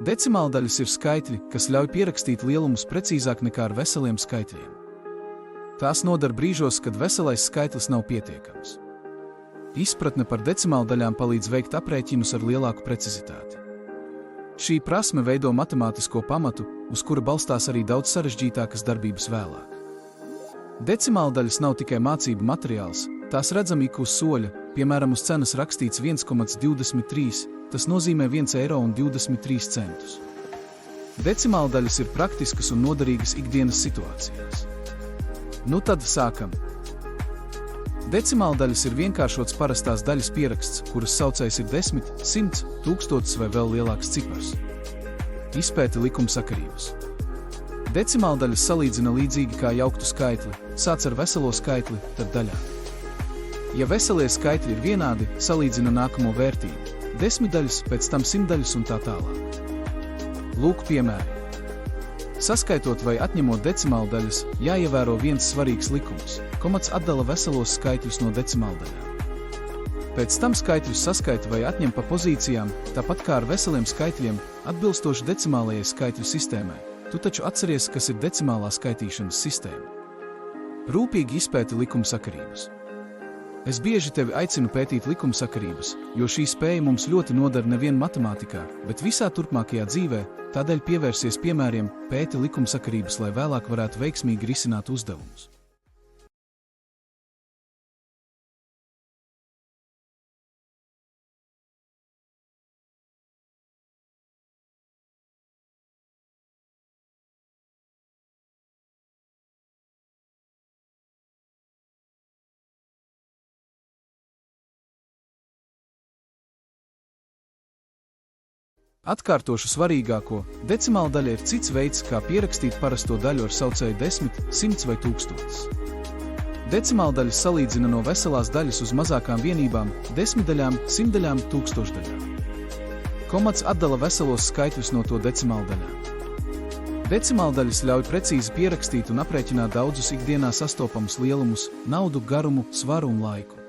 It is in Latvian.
Decimāldaļas ir skaitļi, kas ļauj pierakstīt lielumus precīzāk nekā ar veseliem skaitļiem. Tās noder brīžos, kad veselais skaitlis nav pietiekams. Izpratne par decimāldaļām palīdz veikt aprēķinus ar lielāku precizitāti. Šī prasme veido matemātisko pamatu, uz kura balstās arī daudz sarežģītākas darbības vēlāk. Decimāldaļas nav tikai mācību materiāls, tās redzam ik uz soļa, piemēram uz cenas rakstīts 1,23, tas nozīmē 1,23 eiro. Decimāldaļas ir praktiskas un noderīgas ikdienas situācijās. Nu tad sākam! Decimāldaļas ir vienkāršots parastās daļas pieraksts, kuras saucējs ir 10, 100, 1000 vai vēl lielāks cipars. Izpēti likumsakarības. Decimāldaļas salīdzina līdzīgi kā jauktu skaitli, sāc ar veselo skaitli, tad daļā. Ja veselie skaitļi ir vienādi, salīdzina nākamo vērtību, 10 daļas, pēc tam 100 daļas un tā tālāk. Lūk piemēri. Saskaitot vai atņemot decimāldaļas, jāievēro viens svarīgs likums. Komats atdala veselos skaitļus no decimāldaļām. Pēc tam skaitļus saskaita vai atņem pa pozīcijām, tāpat kā ar veseliem skaitļiem, atbilstoši decimālajai skaitļu sistēmai. Tu taču atceries, kas ir decimālā skaitīšanas sistēma. Rūpīgi izpēti likumsakarības. Es bieži tevi aicinu pētīt likumsakarības, jo šī spēja mums ļoti noder nevien matemātikā, bet visā turpmākajā dzīvē, tādēļ pievērsies piemēriem, pēti likumsakarības, lai vēlāk varētu veiksmīgi risināt uzdevumus. Atkārtošu svarīgāko, decimāldaļa ir cits veids, kā pierakstīt parasto daļu ar saucēju 10, 100 vai 1000. Decimāldaļas salīdzina no veselās daļas uz mazākām vienībām, 10 daļām, 100 daļām, 1000 daļām. Komats atdala veselos skaitļus no to decimāldaļām. Decimāldaļas ļauj precīzi pierakstīt un aprēķināt daudzus ikdienā sastopamus lielumus, naudu, garumu, svaru un laiku.